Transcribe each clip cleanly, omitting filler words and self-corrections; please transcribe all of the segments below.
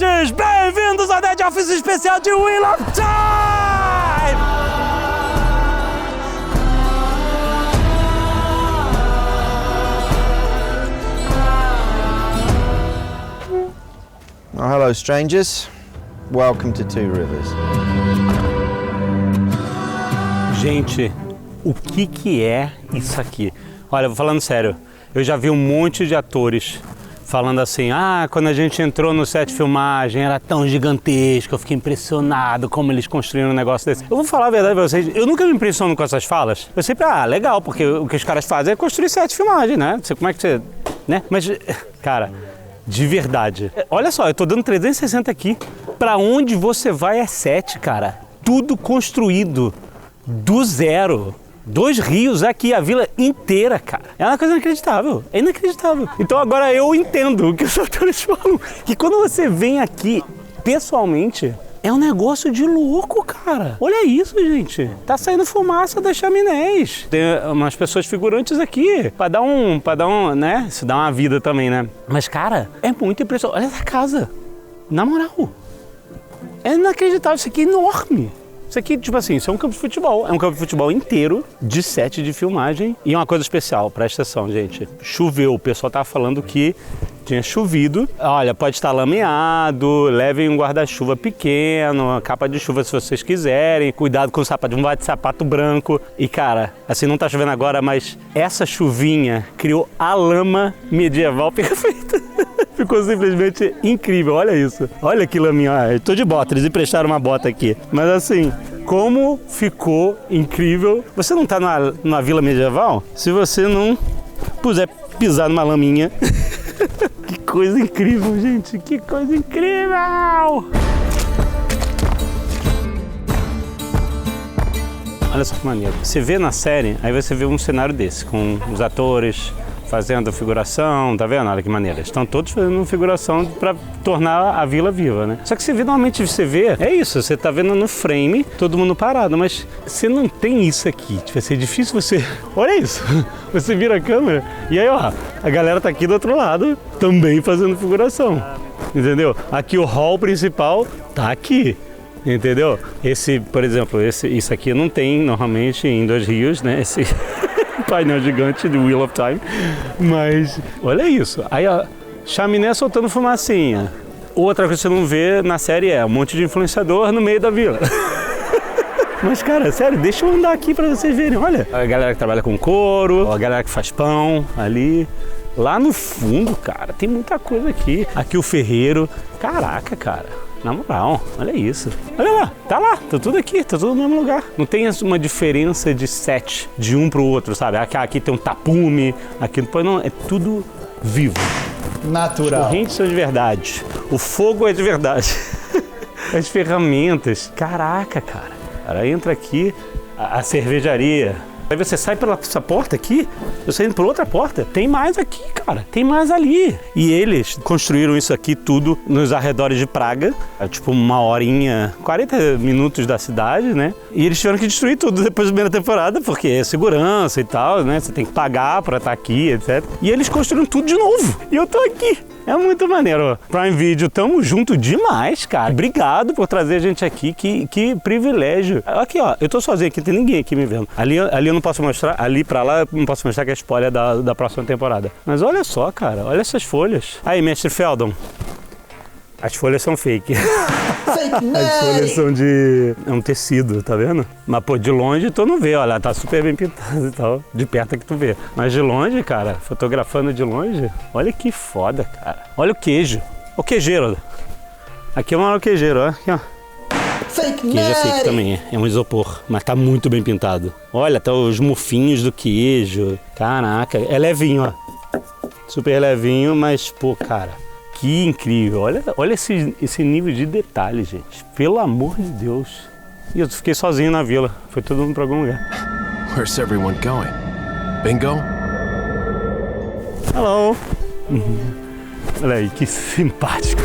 Nerds! Bem-vindos ao Nerd Office especial de Wheel of Time! Oh, hello, strangers. Welcome to Two Rivers. Gente, o que é isso aqui? Olha, vou falando sério, eu já vi um monte de atores falando assim, quando a gente entrou no set de filmagem era tão gigantesco, eu fiquei impressionado como eles construíram um negócio desse. Eu vou falar a verdade pra vocês, eu nunca me impressiono com essas falas. Eu sempre, legal, porque o que os caras fazem é construir set de filmagem, né? Como é que você... né? Mas, cara, de verdade, olha só, eu tô dando 360 aqui. Pra onde você vai é set, cara. Tudo construído do zero. 2 rios aqui, a vila inteira, cara. É uma coisa inacreditável, é inacreditável. Então agora eu entendo o que os atores falam. Que quando você vem aqui, pessoalmente, é um negócio de louco, cara. Olha isso, gente. Tá saindo fumaça das chaminés. Tem umas pessoas figurantes aqui, pra dar um, né? Isso dá uma vida também, né? Mas, cara, é muito impressionante. Olha essa casa. Na moral. É inacreditável, isso aqui é enorme. Isso aqui, tipo assim, isso é um campo de futebol. É um campo de futebol inteiro de set de filmagem. E uma coisa especial, presta atenção, gente. Choveu, o pessoal tava falando que tinha chovido. Olha, pode estar lameado, levem um guarda-chuva pequeno, capa de chuva se vocês quiserem. Cuidado com o sapato, não vai de sapato branco. E, cara, assim, não tá chovendo agora, mas essa chuvinha criou a lama medieval perfeita. Ficou simplesmente incrível, olha isso. Olha que laminha, eu tô de bota, eles emprestaram uma bota aqui. Mas assim, como ficou incrível. Você não tá numa vila medieval? Se você não puder pisar numa laminha. Que coisa incrível, gente, que coisa incrível! Olha só que maneiro. Você vê na série, aí você vê um cenário desse, com os atores fazendo figuração, tá vendo? Olha que maneira. Estão todos fazendo figuração para tornar a vila viva, né? Só que normalmente você vê, é isso, você tá vendo no frame, todo mundo parado, mas você não tem isso aqui. Vai ser difícil você... Olha isso! Você vira a câmera e aí, ó, a galera tá aqui do outro lado também fazendo figuração, entendeu? Aqui o hall principal tá aqui. Entendeu? Esse, por exemplo, isso aqui não tem normalmente em 2 rios, né? Esse painel gigante do Wheel of Time. Mas olha isso. Aí a chaminé soltando fumacinha. Outra coisa que você não vê na série é um monte de influenciador no meio da vila. Mas, cara, sério, deixa eu andar aqui pra vocês verem. Olha, a galera que trabalha com couro, a galera que faz pão ali. Lá no fundo, cara, tem muita coisa aqui. Aqui o ferreiro. Caraca, cara. Na moral, olha isso. Olha lá, tá tudo aqui, tá tudo no mesmo lugar. Não tem uma diferença de set de um pro outro, sabe? Aqui tem um tapume, aqui depois não, é tudo vivo. Natural. As correntes são de verdade, o fogo é de verdade. As ferramentas, caraca, cara, entra aqui a cervejaria. Aí você sai pela essa porta aqui, eu saio por outra porta, tem mais aqui, cara, tem mais ali. E eles construíram isso aqui tudo nos arredores de Praga, tipo 40 minutos da cidade, né? E eles tiveram que destruir tudo depois da primeira temporada, porque é segurança e tal, né? Você tem que pagar pra estar aqui, etc. E eles construíram tudo de novo, e eu tô aqui. É muito maneiro. Prime Video, tamo junto demais, cara. Obrigado por trazer a gente aqui, que privilégio. Aqui, ó, eu tô sozinho aqui, não tem ninguém aqui me vendo. Ali eu não posso mostrar, ali pra lá eu não posso mostrar que é spoiler da próxima temporada. Mas olha só, cara, olha essas folhas. Aí, mestre Feldon, as folhas são fake. Fake nerd! As folhas são é um tecido, tá vendo? Mas, pô, de longe tu não vê, olha, tá super bem pintado e tal. De perto é que tu vê. Mas de longe, cara, fotografando de longe, olha que foda, cara. Olha o queijo. O queijeiro. Aqui é um queijeiro, ó. Aqui, ó. Fake Queijo é fake também, é um isopor, mas tá muito bem pintado. Olha, tá os mufinhos do queijo. Caraca, é levinho, ó. Super levinho, mas, pô, cara, que incrível. Olha esse nível de detalhe, gente. Pelo amor de Deus. E eu fiquei sozinho na vila. Foi todo mundo pra algum lugar. Where's everyone going? Bingo? Hello. Olha aí, que simpático.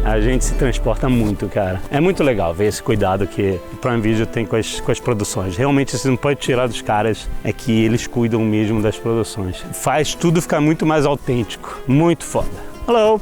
A gente se transporta muito, cara. É muito legal ver esse cuidado que o Prime Video tem com as produções. Realmente, você não pode tirar dos caras, é que eles cuidam mesmo das produções. Faz tudo ficar muito mais autêntico. Muito foda. Hello.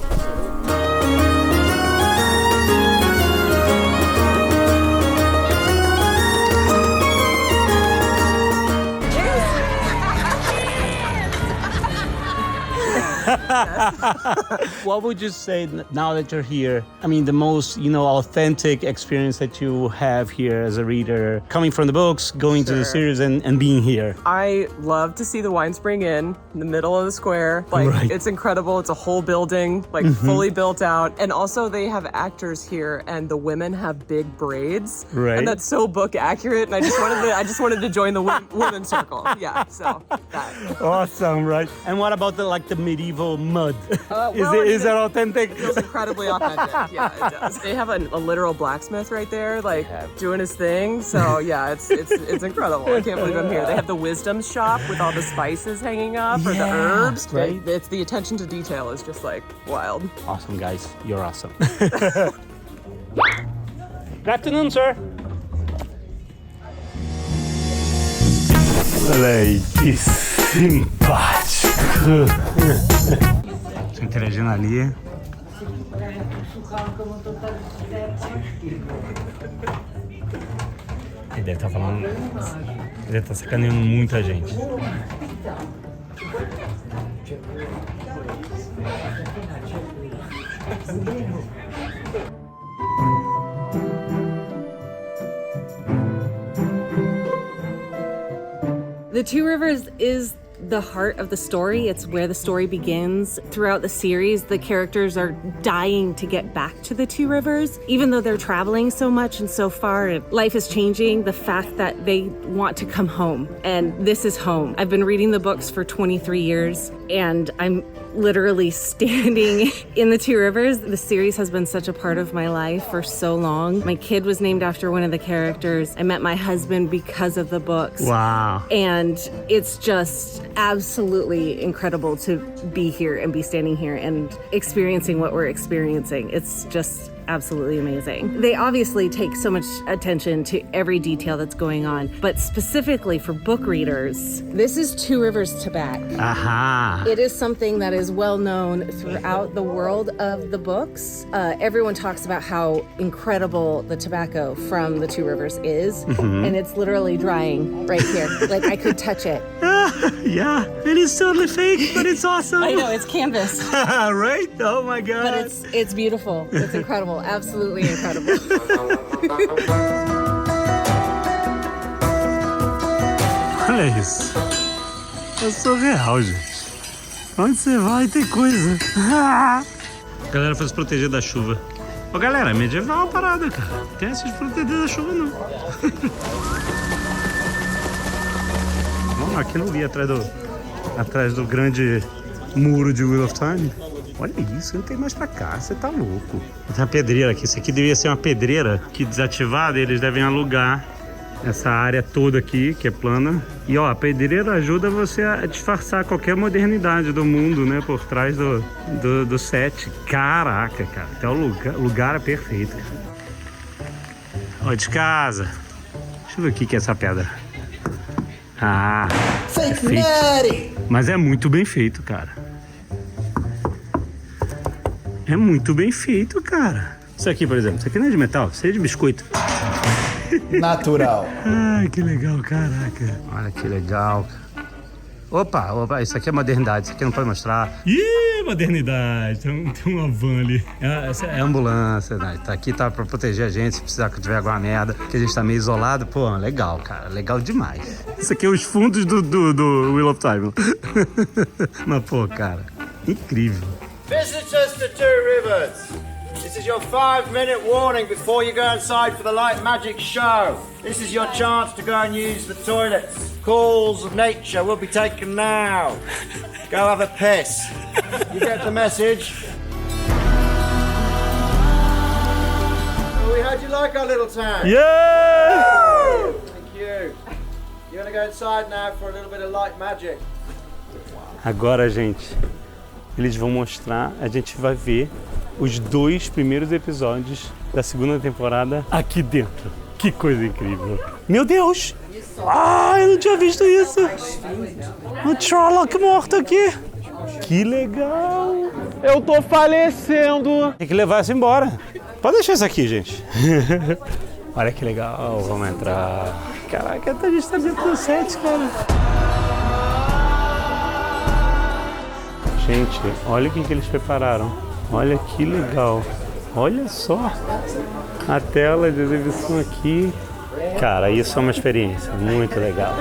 What would you say now that you're here? I mean, the most, authentic experience that you have here as a reader, coming from the books, going to the series, and being here. I love to see the wine spring in the middle of the square. It's incredible. It's a whole building, fully built out. And also they have actors here and the women have big braids. Right. And that's so book accurate. And I just wanted to join the women's circle. Yeah, so that. Awesome, right? And what about the medieval mud? Is that authentic? It feels incredibly authentic. Yeah, it does. They have a literal blacksmith right there, doing his thing. So yeah, it's incredible. I can't believe I'm here. They have the wisdom shop with all the spices hanging up or the herbs. Right. It's the attention to detail is just wild. Awesome, guys. You're awesome. Good afternoon, sir. Olha aí, que simpático. Tô interagindo ali. Ele deve estar falando. Ele deve estar sacaneando muita gente. The Two Rivers is the heart of the story. It's where the story begins. Throughout the series, the characters are dying to get back to the Two Rivers. Even though they're traveling so much and so far, life is changing. The fact that they want to come home, and this is home. I've been reading the books for 23 years, and I'm literally standing in the Two Rivers. The series has been such a part of my life for so long. My kid was named after one of the characters. I met my husband because of the books. Wow. And it's just absolutely incredible to be here and be standing here and experiencing what we're experiencing. It's just absolutely amazing. They obviously take so much attention to every detail that's going on, but specifically for book readers, this is Two Rivers tobacco. Aha. It is something that is well known throughout the world of the books. Everyone talks about how incredible the tobacco from the Two Rivers is, and it's literally drying right here. Like I could touch it. Yeah, it is totally fake, but it's awesome. I know, it's canvas. Right? Oh my God. But it's beautiful. It's incredible. Absolutely incredible. Olha isso. É surreal, gente. Onde você vai tem coisa. A galera foi se proteger da chuva. Ô galera, é medieval a parada, cara. Não tem essa de proteger da chuva, não. Vamos aqui no Rio, atrás do grande muro de Wheel of Time. Olha isso, não tem mais pra cá, você tá louco. Tem uma pedreira aqui, isso aqui devia ser uma pedreira que desativada, eles devem alugar essa área toda aqui, que é plana. E ó, a pedreira ajuda você a disfarçar qualquer modernidade do mundo, né, por trás do set. Caraca, cara, até o lugar é perfeito. Ó, de casa. Deixa eu ver o que é essa pedra. Ah, Fake Nerd! mas é muito bem feito, cara. É muito bem feito, cara. Isso aqui, por exemplo, isso aqui não é de metal, isso é de biscoito. Natural. Ai, que legal, caraca. Olha que legal. Opa, isso aqui é modernidade, isso aqui não pode mostrar. Ih, modernidade, tem uma van ali. Essa é a ambulância, né? Tá aqui, tá pra proteger a gente, se precisar que tiver alguma merda, que a gente tá meio isolado. Pô, legal, cara, legal demais. Isso aqui é os fundos do Wheel of Time. Mas, pô, cara, incrível. Visitors to Two Rivers. This is your 5-minute warning before you go inside for the light magic show. This is your chance to go and use the toilets. Calls of nature will be taken now. Go have a piss. You get the message? Well, we heard you like our little town. Yeah! Thank you. You're gonna go inside now for a little bit of light magic. Agora, gente, eles vão mostrar, a gente vai ver os 2 primeiros episódios da segunda temporada aqui dentro. Que coisa incrível. Meu Deus! Ah, eu não tinha visto isso! Um Trolloc morto aqui! Que legal! Eu tô falecendo! Tem que levar isso embora. Pode deixar isso aqui, gente. Olha que legal, vamos entrar. Caraca, a gente tá dentro do set, cara. Gente, olha o que eles prepararam. Olha que legal. Olha só a tela de exibição aqui. Cara, isso é uma experiência muito legal.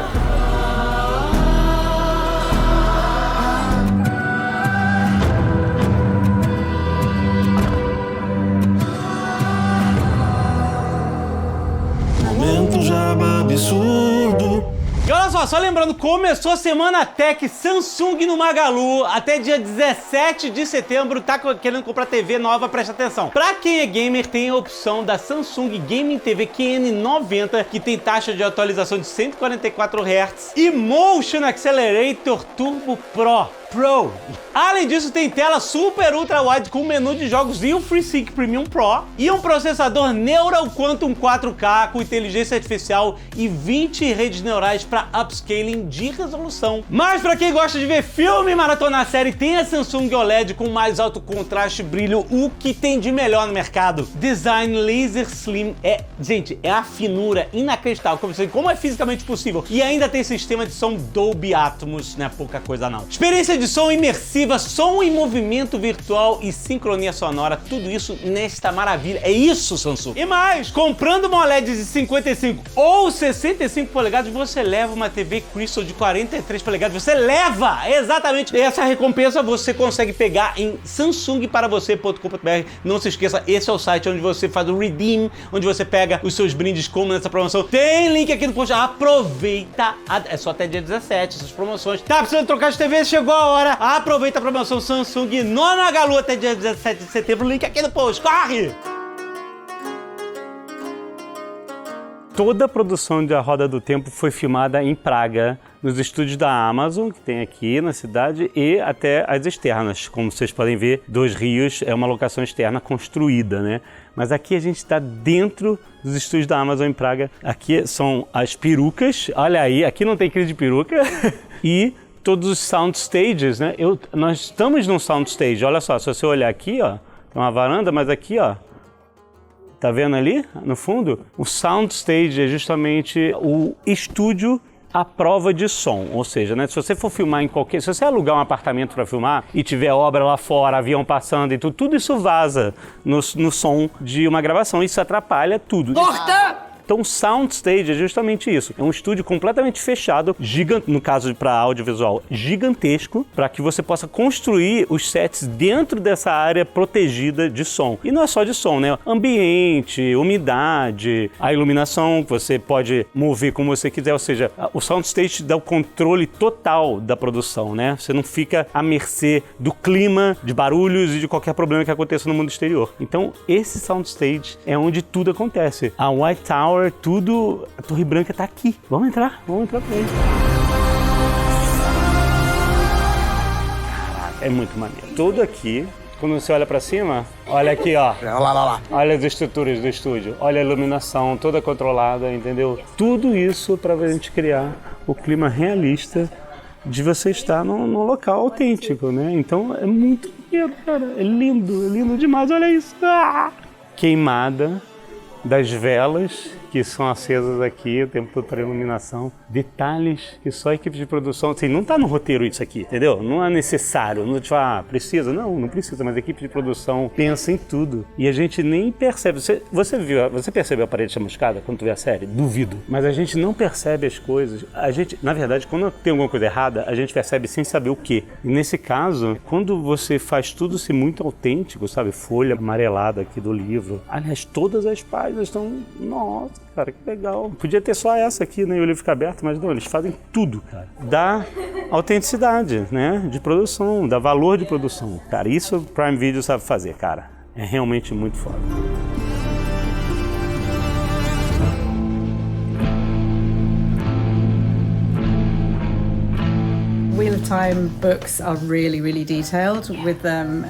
Momento jaba absurdo. E olha só lembrando, começou a Semana Tech Samsung no Magalu, até dia 17 de setembro, tá querendo comprar TV nova, presta atenção. Pra quem é gamer, tem a opção da Samsung Gaming TV QN90, que tem taxa de atualização de 144 Hz e Motion Accelerator Turbo Pro. Além disso, tem tela super ultra wide com menu de jogos e o FreeSync Premium Pro e um processador Neural Quantum 4K com inteligência artificial e 20 redes neurais para upscaling de resolução. Mas para quem gosta de ver filme e maratonar série, tem a Samsung OLED com mais alto contraste e brilho, o que tem de melhor no mercado. Design Laser Slim gente, é a finura inacreditável, como é fisicamente possível. E ainda tem sistema de som Dolby Atmos, não é pouca coisa não. Experiência de som imersiva, som em movimento virtual e sincronia sonora, tudo isso nesta maravilha. É isso, Samsung. E mais, comprando uma OLED de 55 ou 65 polegadas, você leva uma TV Crystal de 43 polegadas. Você leva! Exatamente! E essa recompensa você consegue pegar em samsungparavocê.com.br. Não se esqueça, esse é o site onde você faz o redeem, onde você pega os seus brindes como nessa promoção. Tem link aqui no post. Aproveita! É só até dia 17 essas promoções. Tá precisando trocar de TV? Chegou a hora. Aproveita a promoção Samsung no Magalu até dia 17 de setembro. Link aqui no post. Corre! Toda a produção de A Roda do Tempo foi filmada em Praga, nos estúdios da Amazon, que tem aqui na cidade, e até as externas. Como vocês podem ver, Dois Rios é uma locação externa construída, né? Mas aqui a gente está dentro dos estúdios da Amazon em Praga. Aqui são as perucas. Olha aí, aqui não tem crise de peruca. E todos os sound stages, né? Nós estamos num sound stage. Olha só, se você olhar aqui, ó, tem uma varanda, mas aqui, ó, tá vendo ali, no fundo? O sound stage é justamente o estúdio à prova de som, ou seja, né, se você for filmar se você alugar um apartamento para filmar e tiver obra lá fora, avião passando e tudo isso vaza no som de uma gravação, isso atrapalha tudo. Corta! Então o soundstage é justamente isso. É um estúdio completamente fechado, no caso para audiovisual, gigantesco, para que você possa construir os sets dentro dessa área protegida de som. E não é só de som, né? Ambiente, umidade, a iluminação, você pode mover como você quiser, ou seja, o soundstage dá o controle total da produção, né? Você não fica à mercê do clima, de barulhos e de qualquer problema que aconteça no mundo exterior. Então esse soundstage é onde tudo acontece. A White Tower, tudo, a Torre Branca tá aqui. Vamos entrar pra ele. É muito maneiro. Tudo aqui, quando você olha pra cima, olha aqui, ó. Olha as estruturas do estúdio, olha a iluminação toda controlada, entendeu? Tudo isso pra gente criar o clima realista de você estar num local autêntico, né? Então é muito maneiro, cara. É lindo demais, olha isso. Queimada das velas que são acesas aqui o tempo todo para iluminação, detalhes que só a equipe de produção, assim, não tá no roteiro isso aqui, entendeu? Não é necessário, não tipo, precisa, não precisa, mas a equipe de produção pensa em tudo e a gente nem percebe. Você percebeu a parede chamuscada quando tu vê a série? Duvido. Mas a gente não percebe as coisas. A gente, na verdade, quando tem alguma coisa errada, a gente percebe sem saber o quê. E nesse caso, quando você faz tudo ser muito autêntico, sabe? Folha amarelada aqui do livro. Aliás, todas as páginas estão, nossa, cara, que legal. Podia ter só essa aqui, né? E o livro fica aberto, mas não, eles fazem tudo, cara. Dá autenticidade, né? De produção, dá valor de produção. Cara, isso o Prime Video sabe fazer, cara. É realmente muito foda. Wheel of Time books are really, really detailed with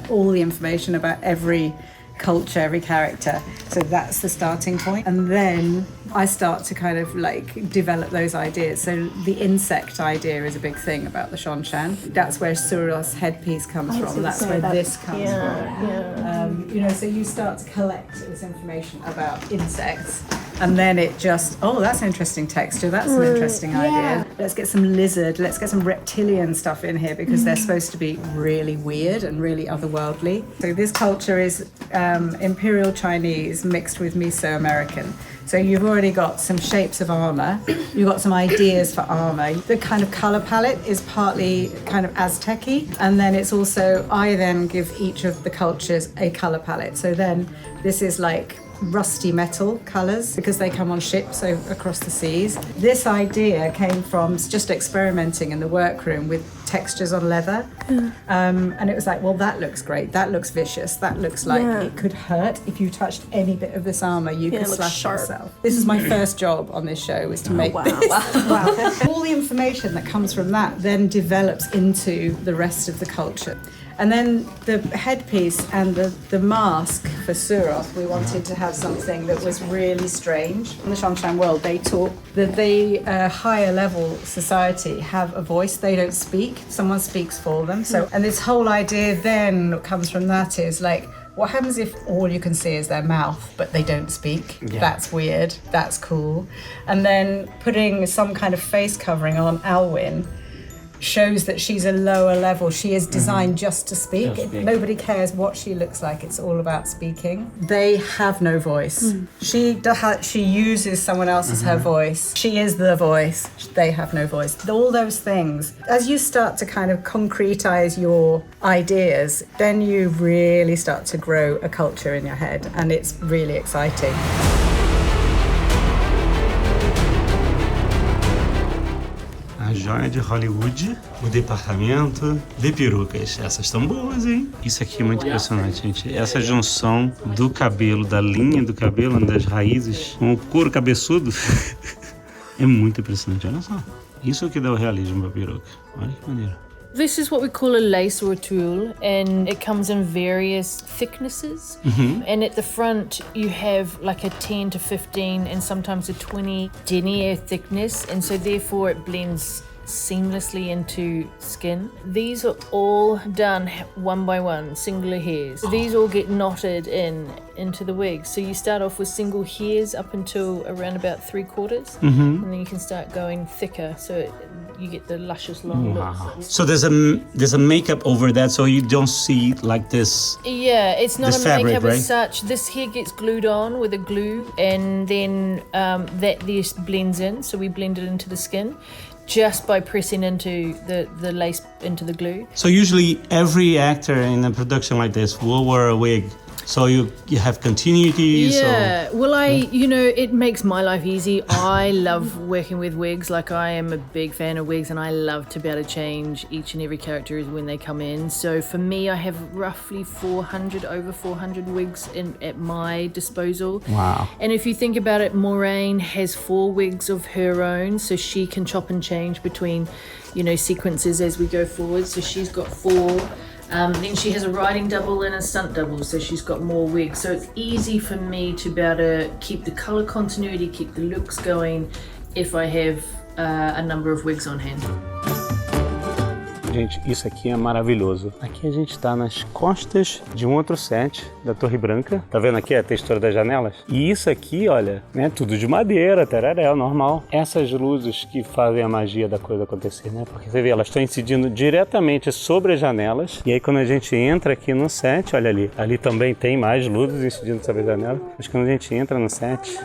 all the information about every culture, every character. So that's the starting point. And then I start to kind of like develop those ideas. So the insect idea is a big thing about the Shanshan. That's where Suros headpiece comes from. That's where this comes from. Yeah. You know, so you start to collect this information about insects. And then it just, oh, that's an interesting texture. That's an interesting idea. Let's get some lizard. Let's get some reptilian stuff in here because they're supposed to be really weird and really otherworldly. So this culture is Imperial Chinese mixed with Meso-American. So you've already got some shapes of armor. You've got some ideas for armor. The kind of color palette is partly kind of Aztec-y. And then it's also, I then give each of the cultures a color palette. So then this is like rusty metal colours because they come on ships across the seas. This idea came from just experimenting in the workroom with textures on leather. And it was like, well, that looks great. That looks vicious. That looks like it could hurt. If you touched any bit of this armour, you could slash yourself. This is my first job on this show, was to make this. Wow. All the information that comes from that then develops into the rest of the culture. And then the headpiece and the mask for Suroth, we wanted to have something that was really strange. In the Shongshan world, they talk, the higher level society have a voice, they don't speak, someone speaks for them. So, and this whole idea then comes from that is like, what happens if all you can see is their mouth, but they don't speak? Yeah. That's weird, that's cool. And then putting some kind of face covering on Alwyn shows that she's a lower level. She is designed just to speak. Nobody cares what she looks like. It's all about speaking. They have no voice. She uses someone else as her voice. She is the voice. They have no voice. All those things. As you start to kind of concretize your ideas, then you really start to grow a culture in your head, and it's really exciting. A joia de Hollywood, o departamento de perucas. Essas estão boas, hein? Isso aqui é muito impressionante, gente. Essa junção do cabelo, da linha do cabelo, das raízes, com o couro cabeçudo, é muito impressionante. Olha só. Isso é o que dá o realismo pra peruca. Olha que maneiro. This is what we call a lace or a tulle, and it comes in various thicknesses. And at the front you have like a 10 to 15 and sometimes a 20 denier thickness, and so therefore it blends seamlessly into skin. These are all done one by one, singular hairs. So these all get knotted into the wig. So you start off with single hairs up until around about 3/4, and then you can start going thicker. So you get the luscious long looks. So there's a makeup over that, so you don't see like this. Yeah, it's not a fabric, makeup right? as such. This hair gets glued on with a glue, and then this blends in. So we blend it into the skin just by pressing into the lace into the glue. So usually every actor in a production like this will wear a wig. So you have continuity. Yeah, well, it makes my life easy. I love working with wigs. Like, I am a big fan of wigs, and I love to be able to change each and every character when they come in. So for me, I have roughly over 400 wigs at my disposal. Wow. And if you think about it, Maureen has 4 wigs of her own, so she can chop and change between, sequences as we go forward. So she's got 4. Then she has a riding double and a stunt double, so she's got more wigs. So it's easy for me to be able to keep the colour continuity, keep the looks going, if I have a number of wigs on hand. Gente, isso aqui é maravilhoso. Aqui a gente tá nas costas de um outro set da Torre Branca. Tá vendo aqui a textura das janelas? E isso aqui, olha, né, tudo de madeira, tereréu, normal. Essas luzes que fazem a magia da coisa acontecer, né? Porque você vê, elas estão incidindo diretamente sobre as janelas. E aí quando a gente entra aqui no set, olha ali também tem mais luzes incidindo sobre as janelas. Mas quando a gente entra no set,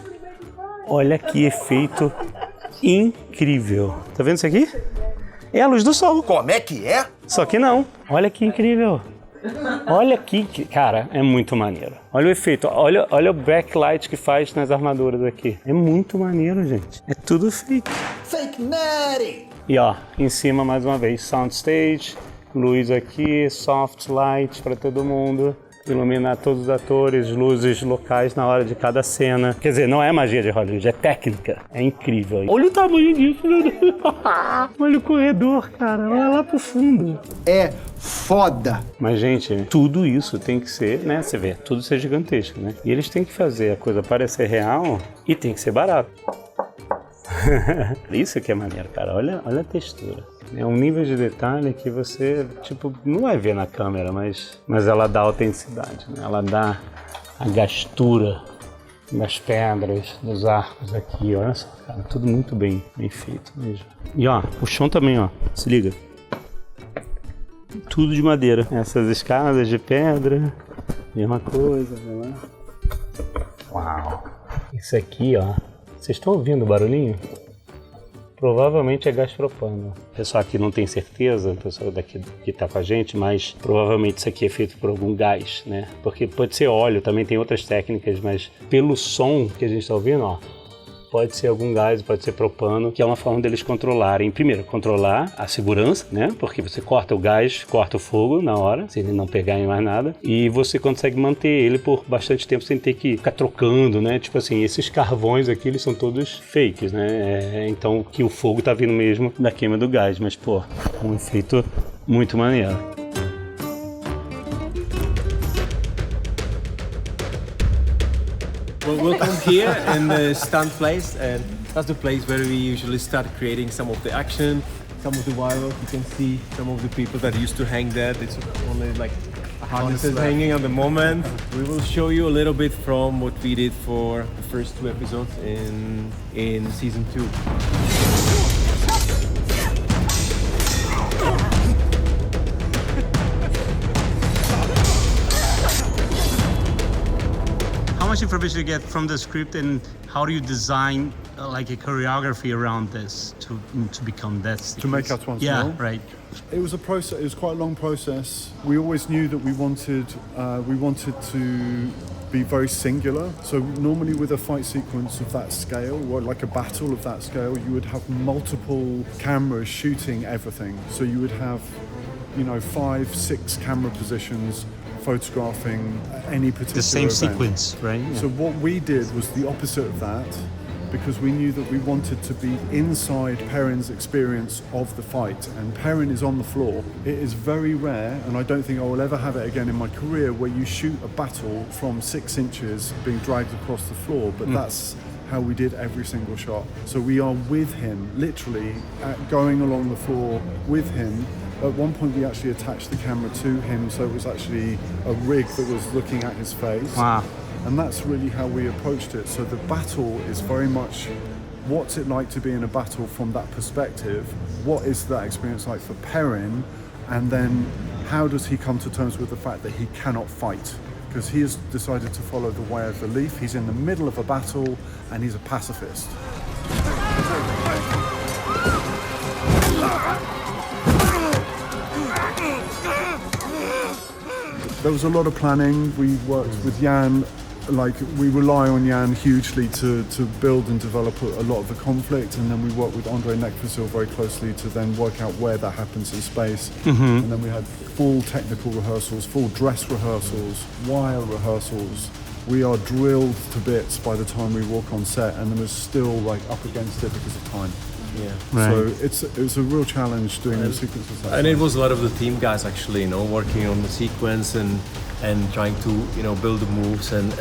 olha que efeito incrível. Tá vendo isso aqui? É a luz do sol. Como é que é? Só que não. Olha que incrível. Olha aqui, cara, é muito maneiro. Olha o efeito, olha o backlight que faz nas armaduras aqui. É muito maneiro, gente. É tudo fake. Fake Nerd! E ó, em cima mais uma vez, soundstage, luz aqui, soft light para todo mundo. Iluminar todos os atores, luzes locais na hora de cada cena. Quer dizer, não é magia de Hollywood, é técnica. É incrível. Olha o tamanho disso, meu Deus. Olha o corredor, cara. Olha lá pro fundo. É foda. Mas, gente, tudo isso tem que ser, né? Você vê, tudo isso é gigantesco, né? E eles têm que fazer a coisa parecer real e tem que ser barato. Isso que é maneiro, cara. Olha a textura. É um nível de detalhe que você, não vai ver na câmera, mas ela dá autenticidade, né? Ela dá a gastura das pedras, dos arcos aqui, olha só, cara, tudo muito bem feito mesmo. E ó, o chão também, ó, se liga. Tudo de madeira. Essas escadas de pedra, mesma coisa, né? Uau! Isso aqui, ó, vocês estão ouvindo o barulhinho? Provavelmente é gás propano. O pessoal aqui não tem certeza, o pessoal daqui que tá com a gente, mas provavelmente isso aqui é feito por algum gás, né? Porque pode ser óleo, também tem outras técnicas, mas pelo som que a gente tá ouvindo, ó, pode ser algum gás, pode ser propano, que é uma forma deles controlarem. Primeiro, controlar a segurança, né? Porque você corta o gás, corta o fogo na hora, se ele não pegar em mais nada, e você consegue manter ele por bastante tempo sem ter que ficar trocando, né? Tipo assim, esses carvões aqui, eles são todos fakes, né? Então, que o fogo tá vindo mesmo da queima do gás, mas, pô, um efeito muito maneiro. Well, we'll come here in the stand place, and that's the place where we usually start creating some of the action, some of the wild. You can see some of the people that used to hang there. It's only like harnesses hanging at the moment. We will show you a little bit from what we did for the first 2 episodes in season 2. How much information do you get from the script, and how do you design like a choreography around this to become that sequence? To make us once yeah, more? Right. It was a process. It was quite a long process. We always knew that we wanted to be very singular. So normally with a fight sequence of that scale, or like a battle of that scale, you would have multiple cameras shooting everything. So you would have, 5, 6 camera positions photographing any particular The same event. sequence, right? Yeah. So what we did was the opposite of that, because we knew that we wanted to be inside Perrin's experience of the fight, and Perrin is on the floor. It is very rare, and I don't think I will ever have it again in my career, where you shoot a battle from 6 inches being dragged across the floor, but that's how we did every single shot. So we are with him, literally going along the floor with him. At one point we actually attached the camera to him, so it was actually a rig that was looking at his face. Wow. And that's really how we approached it. So the battle is very much, what's it like to be in a battle from that perspective? What is that experience like for Perrin? And then how does he come to terms with the fact that he cannot fight? Because he has decided to follow the way of the leaf. He's in the middle of a battle and he's a pacifist. There was a lot of planning. We worked with Jan, we rely on Jan hugely to build and develop a lot of the conflict, and then we worked with Andrei Nekvasil very closely to then work out where that happens in space. Mm-hmm. And then we had full technical rehearsals, full dress rehearsals, wire rehearsals. We are drilled to bits by the time we walk on set, and then we're still up against it because of time. Yeah. Right. So it's a real challenge doing the sequences. And it was a lot of the team guys actually, working on the sequence and trying to, build the moves and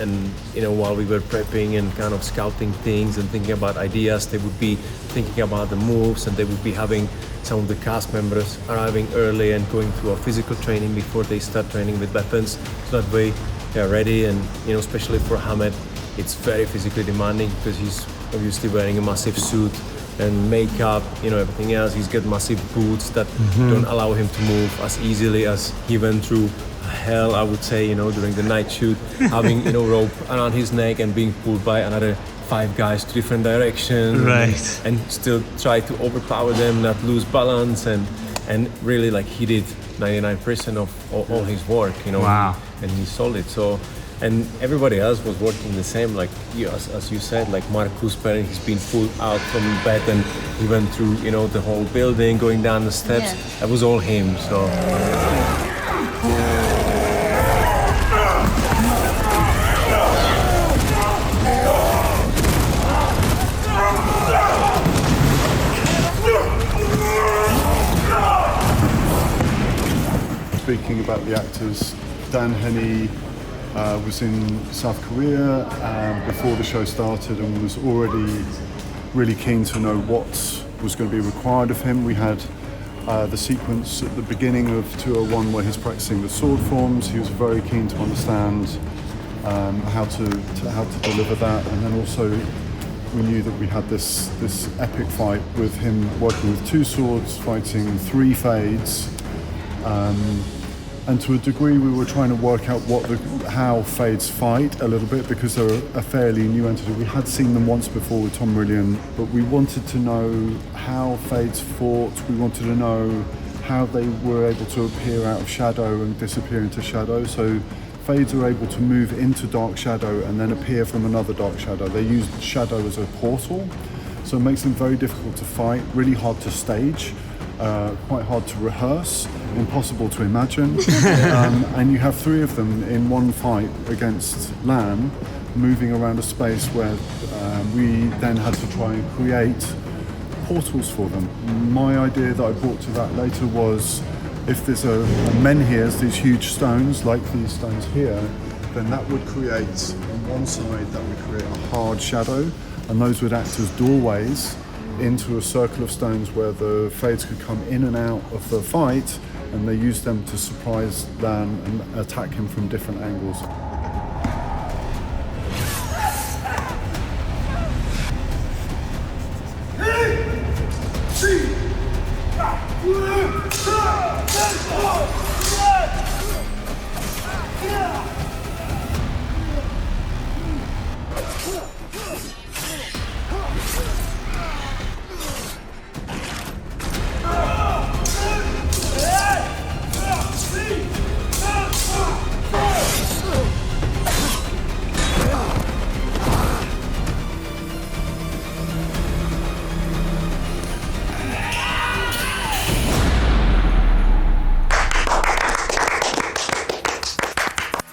while we were prepping and kind of scouting things and thinking about ideas, they would be thinking about the moves, and they would be having some of the cast members arriving early and going through a physical training before they start training with weapons. So that way they're ready, and especially for Hamed, it's very physically demanding because he's obviously wearing a massive suit and makeup, everything else. He's got massive boots that don't allow him to move as easily as he went through hell, I would say, during the night shoot, having, rope around his neck and being pulled by another 5 guys to different directions. Right. And still try to overpower them, not lose balance, and really he did 99% of all his work, Wow. And he sold it. So, and everybody else was working the same, as you said, Marcus Perrin, he's been pulled out from bed and he went through, the whole building, going down the steps. Yeah. That was all him, so. Speaking about the actors, Dan Henney was in South Korea before the show started and was already really keen to know what was going to be required of him. We had the sequence at the beginning of 201 where he's practicing the sword forms. He was very keen to understand how to deliver that, and then also we knew that we had this epic fight with him working with 2 swords, fighting 3 fades. And to a degree, we were trying to work out how fades fight a little bit, because they're a fairly new entity. We had seen them once before with Tom Rillian, but we wanted to know how fades fought. We wanted to know how they were able to appear out of shadow and disappear into shadow. So fades are able to move into dark shadow and then appear from another dark shadow. They use shadow as a portal, so it makes them very difficult to fight, really hard to stage. Quite hard to rehearse, impossible to imagine. And you have 3 of them in one fight against Lamb, moving around a space where we then had to try and create portals for them. My idea that I brought to that later was, if there's a menhirs, these huge stones, like these stones here, then that would create, on one side, that would create a hard shadow, and those would act as doorways into a circle of stones where the fades could come in and out of the fight, and they used them to surprise Lan and attack him from different angles.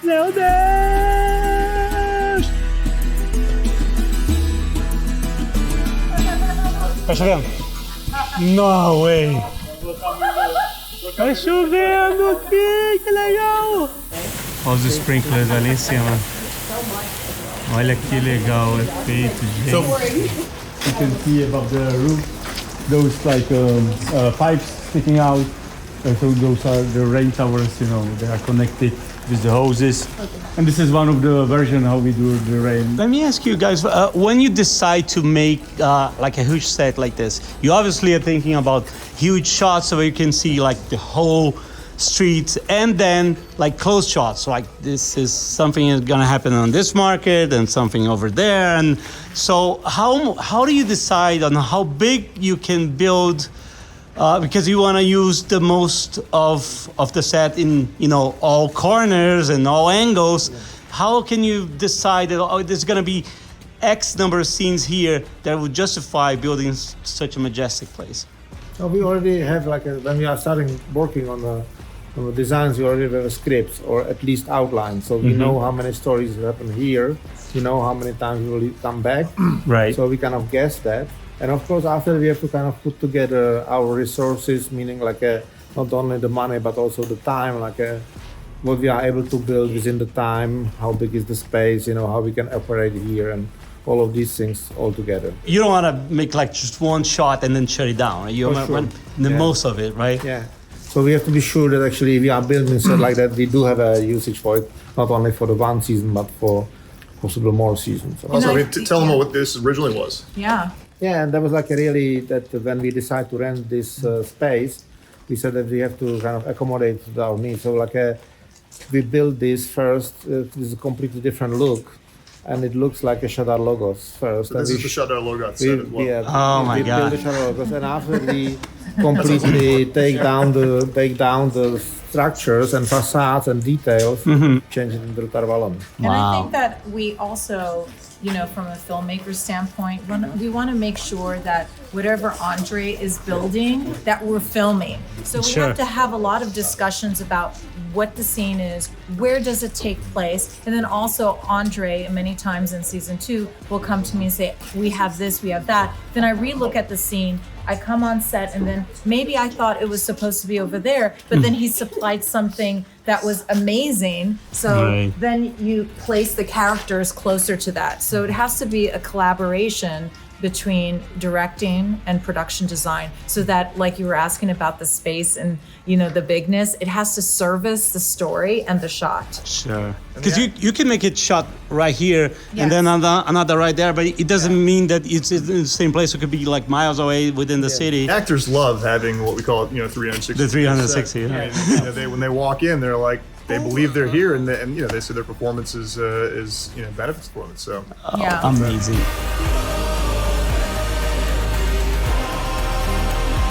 Meu Deus! Tá chovendo? No way! Tá chovendo aqui, que legal! Olha os sprinklers ali em cima. Olha que legal o efeito, gente. So, you can see above the roof those like pipes sticking out. So those are the rain towers, you know, they are connected with the hoses. And this is one of the versions how we do the rain. Let me ask you guys, when you decide to make like a huge set like this, you obviously are thinking about huge shots so you can see like the whole street, and then like close shots, like this is something is gonna happen on this market and something over there. And so how do you decide on how big you can build? Because you want to use the most of the set in, you know, all corners and all angles. How can you decide that there's going to be X number of scenes here that would justify building such a majestic place? So we already have when we are starting working on the designs, we already have a script or at least outline. So we know how many stories happen here. We know how many times we will come back. Right. So we kind of guess that. And of course, after we have to kind of put together our resources, meaning not only the money, but also the time, what we are able to build within the time, how big is the space, you know, how we can operate here, and all of these things all together. You don't want to make like just one shot and then shut it down. You want the most of it, right? Yeah. So we have to be sure that actually we are building set like that, we do have a usage for it, not only for the one season, but for possible more seasons. Also, tell them what this originally was. Yeah. Yeah, and that was that when we decided to rent this space, we said that we have to kind of accommodate our needs. So we built this first, this is a completely different look, and it looks like a Shadar logos first. So this is the Shadar logo set as well. Yeah, oh my God. We built the Shadar logos, and after we completely take down the structures and facades and details, change it into the Tarvalon. And I think that we also, you know, from a filmmaker standpoint, we want to make sure that whatever Andre is building, that we're filming. So we have to have a lot of discussions about what the scene is, where does it take place, and then also Andre, many times in season 2, will come to me and say, we have this, we have that. Then I re-look at the scene, I come on set, and then maybe I thought it was supposed to be over there, but then he supplied something that was amazing. So then you place the characters closer to that. So it has to be a collaboration between directing and production design, so that, like you were asking about the space and the bigness, it has to service the story and the shot. Sure. Because you can make it shot right here and then another right there, but it doesn't mean that it's in the same place. It could be like miles away within the city. Actors love having what we call 360. The 360. Yeah. I mean, when they walk in, they're like, they believe they're here, and they see their performance is benefits for them. So amazing.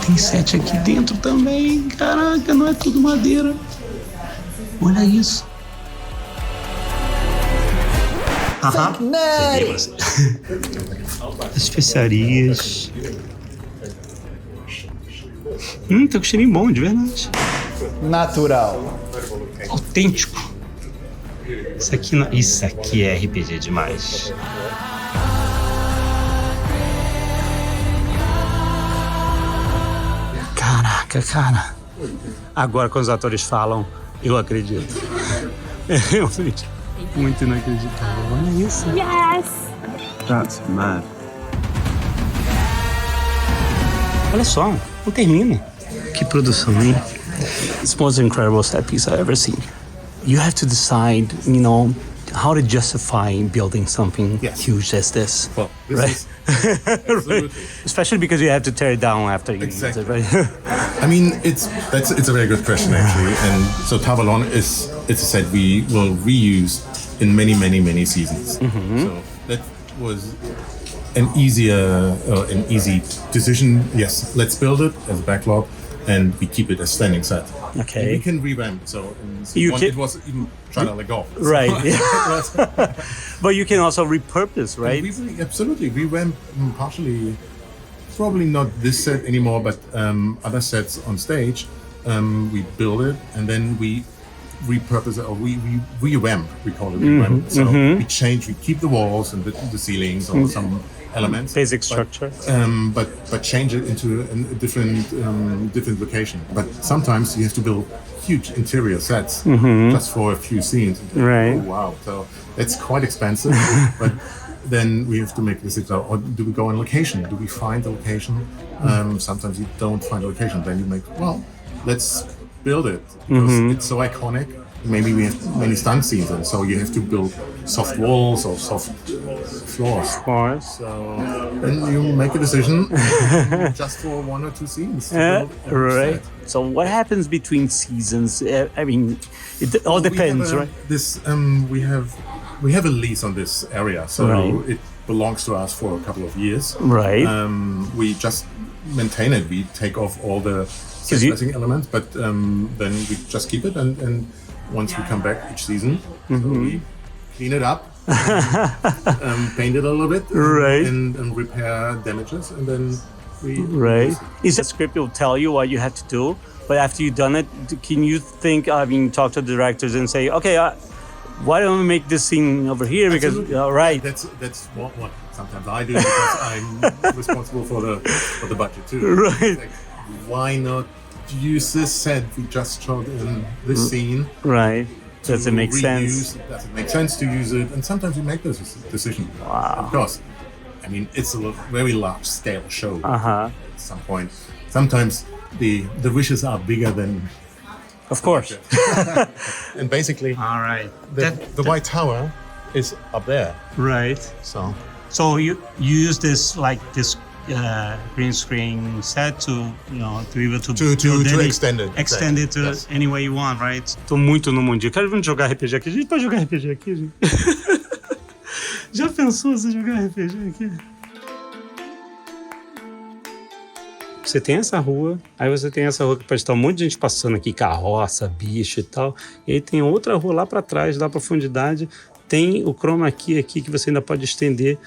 Tem set aqui dentro também. Caraca, não é tudo madeira. Olha isso. Especiarias. Tá com cheirinho bom, de verdade. Natural. Autêntico. Isso aqui é RPG demais. Caraca, cara. Agora, quando os atores falam, eu acredito. É realmente muito inacreditável. Olha isso. Yes! That's mad. Olha só, não termina. Que produção, hein? It's the most incredible set piece I've ever seen. You have to decide, how to justify building something huge as this. Well, this right? Right. Especially because you have to tear it down after you use it, right? I mean, it's a very good question actually. And so Tavalon it's a set we will reuse in many seasons. Mm-hmm. So that was an easy decision. Yes, let's build it as a backlog, and we keep it as standing set. Okay. And we can revamp. So it was even trying to let go. Right. Yeah. But you can also repurpose, right? Absolutely. We went partially, probably not this set anymore, but other sets on stage. We build it and then we repurpose it, or we revamp. We call it revamp. So we change. We keep the walls and the ceilings or some elements, basic structure, but change it into a different location. But sometimes you have to build huge interior sets just for a few scenes. Right. Oh, wow. So it's quite expensive. But then we have to make this. Or do we go on location? Do we find a location? Sometimes you don't find a location. Then you make, let's build it because it's so iconic. Maybe we have many stunt scenes, and so you have to build soft walls or soft floors. So then you make a decision just for 1 or 2 scenes. Right. So what happens between seasons? I mean, it all depends, right? We have a lease on this area, so it belongs to us for a couple of years. Right. We just maintain it. We take off all the set-dressing elements, but then we just keep it and once we come back each season, so we clean it up, paint it a little bit, and repair damages, and then we... Right. Is the script will tell you what you have to do, but after you've done it, can you talk to the directors and say, okay, why don't we make this scene over here? Because, That's what sometimes I do, because I'm responsible for the budget too. Right. Like, why not use this set we just shot in this scene? Right. Does it make sense? Does it make sense to use it? And sometimes you make this decision. Wow. Of course. I mean, it's a very large scale show at some point. Sometimes the wishes are bigger than... Of course. And basically, all right. The White Tower is up there. Right. So you use this green screen set to be able to extend it to any way you want, right? Tô muito no mundinho. Quero vir jogar RPG aqui. A gente pode jogar RPG aqui, gente? Já pensou você jogar RPG aqui? Você tem essa rua, aí você tem essa rua que pode estar um monte de gente passando aqui, carroça, bicho e tal. E aí tem outra rua lá para trás, da profundidade. Tem o chroma key aqui que você ainda pode estender,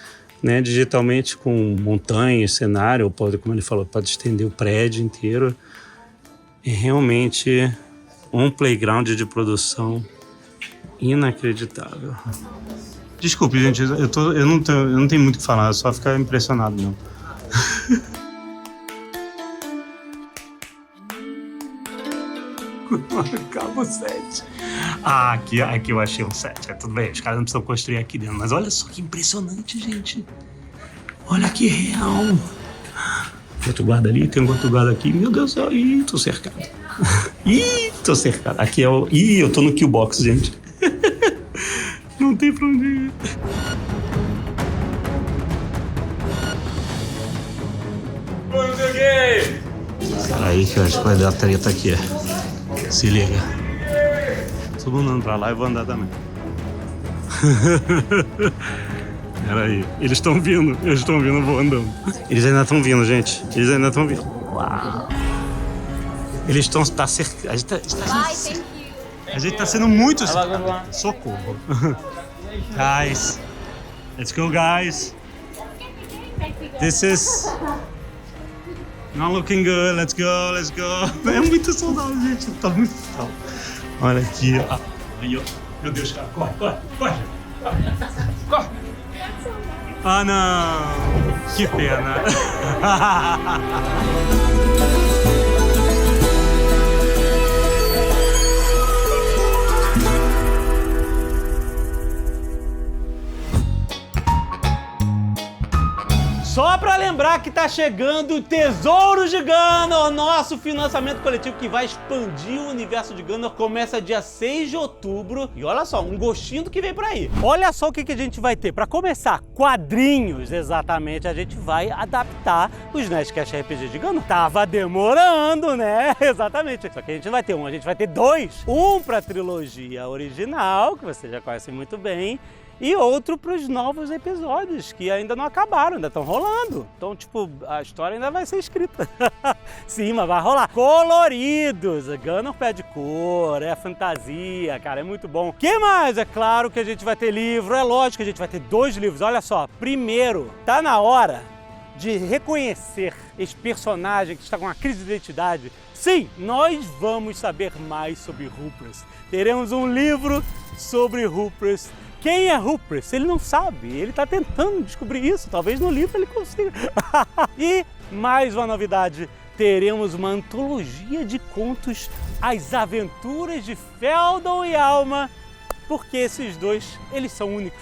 né, digitalmente com montanhas, cenário, ou pode, como ele falou, pode estender o prédio inteiro. É realmente um playground de produção inacreditável. Desculpe, gente, eu não tenho muito o que falar, só ficar impressionado mesmo. Acaba o set. Aqui eu achei um set. Tudo bem, os caras não precisam construir aqui dentro. Mas olha só que impressionante, gente. Olha que real. Tem outro guarda ali, tem outro guarda aqui. Meu Deus do céu. Ih, tô cercado. Ih, tô cercado. Aqui é o... Ih, eu tô no kill box, gente. Não tem pra onde ir. Consegui! Aí que eu acho que vai dar treta aqui. Se liga. Todo mundo andando pra lá, eu vou andar também. Peraí, eles estão vindo, eu vou andando. Eles ainda estão vindo, gente. Eles ainda estão vindo. Uau! Eles estão... Tá cercado. A gente tá sendo muito cercado. Socorro. Guys. Let's go, guys. This is... Not looking good. Let's go, let's go. É muito soldado, gente. Tá muito soldado. Olha aqui, ó. Aí, ó. Meu Deus, cara. Corre, corre, corre. Corre. Ah, não. Que pena. Só pra lembrar que tá chegando o Tesouros de Ghanor, nosso financiamento coletivo que vai expandir o universo de Ghanor, começa dia 6 de outubro. E olha só, um gostinho do que vem por aí. Olha só o que a gente vai ter. Pra começar, quadrinhos, exatamente. A gente vai adaptar os Nerdcast RPG de Ghanor. Tava demorando, né? Exatamente. Só que a gente vai ter a gente vai ter dois. Um pra trilogia original, que você já conhece muito bem, e outro para os novos episódios, que ainda não acabaram, ainda estão rolando. Então, tipo, a história ainda vai ser escrita. Sim, mas vai rolar. Coloridos, Ghanor pede cor, é fantasia, cara, é muito bom. O que mais? É claro que a gente vai ter livro, é lógico que a gente vai ter 2 livros. Olha só, primeiro, tá na hora de reconhecer esse personagem que está com uma crise de identidade. Sim, nós vamos saber mais sobre Ruprecht. Teremos um livro sobre Ruprecht. Quem é Ruprecht? Ele não sabe, ele está tentando descobrir isso, talvez no livro ele consiga. E mais uma novidade, teremos uma antologia de contos, As Aventuras de Feldon e Alma, porque esses dois, eles são únicos.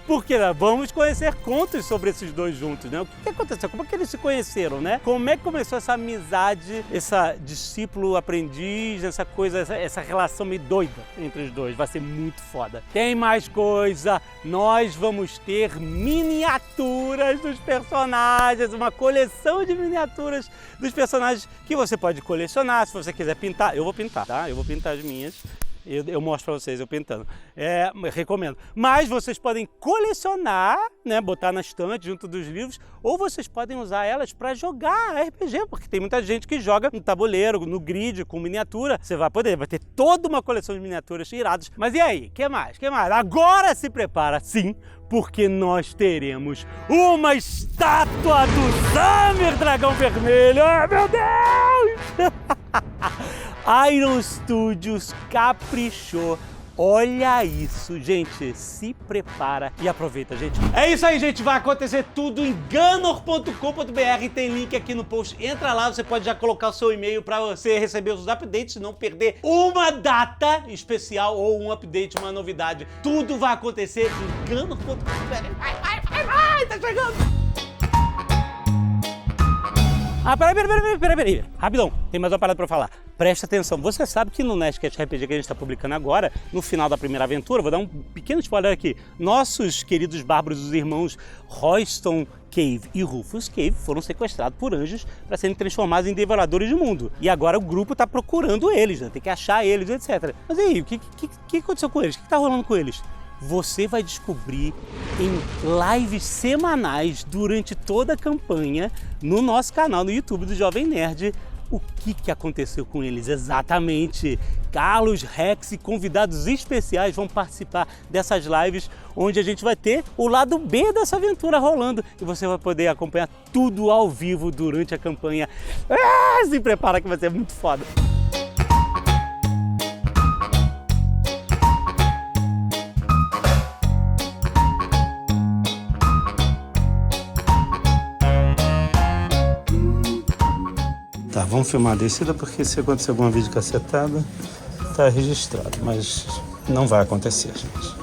Porque vamos conhecer contos sobre esses dois juntos, né? O que aconteceu? Como é que eles se conheceram, né? Como é que começou essa amizade, essa discípulo-aprendiz, essa coisa, essa relação meio doida entre os dois? Vai ser muito foda. Tem mais coisa, nós vamos ter miniaturas dos personagens, uma coleção de miniaturas dos personagens que você pode colecionar, se você quiser pintar. Eu vou pintar, tá? Eu vou pintar as minhas. Eu mostro pra vocês, eu pintando. Recomendo. Mas vocês podem colecionar, né, botar na estante junto dos livros, ou vocês podem usar elas para jogar RPG, porque tem muita gente que joga no tabuleiro, no grid, com miniatura. Você vai ter toda uma coleção de miniaturas iradas. Mas e aí? Que mais? Agora se prepara, sim, porque nós teremos uma estátua do Samir Dragão Vermelho. Ah, meu Deus! Iron Studios caprichou. Olha isso, gente. Se prepara e aproveita, gente. É isso aí, gente. Vai acontecer tudo em ghanor.com.br. Tem link aqui no post. Entra lá, você pode já colocar o seu e-mail para você receber os updates e não perder uma data especial ou um update, uma novidade. Tudo vai acontecer em ghanor.com.br. Vai, tá chegando. Ah, peraí. Rapidão, tem mais uma parada pra falar. Presta atenção, você sabe que no Nerdcast RPG que a gente tá publicando agora, no final da primeira aventura, vou dar um pequeno spoiler aqui, nossos queridos bárbaros, os irmãos Royston Cave e Rufus Cave foram sequestrados por anjos para serem transformados em devoradores de mundo. E agora o grupo tá procurando eles, né? Tem que achar eles, etc. Mas e aí, o que aconteceu com eles? O que tá rolando com eles? Você vai descobrir em lives semanais durante toda a campanha no nosso canal no YouTube do Jovem Nerd o que aconteceu com eles exatamente. Carlos, Rex e convidados especiais vão participar dessas lives onde a gente vai ter o lado B dessa aventura rolando e você vai poder acompanhar tudo ao vivo durante a campanha. Se prepara que vai ser muito foda. Tá, vamos filmar a descida porque se acontecer alguma vídeo cacetada, tá registrado, mas não vai acontecer, gente.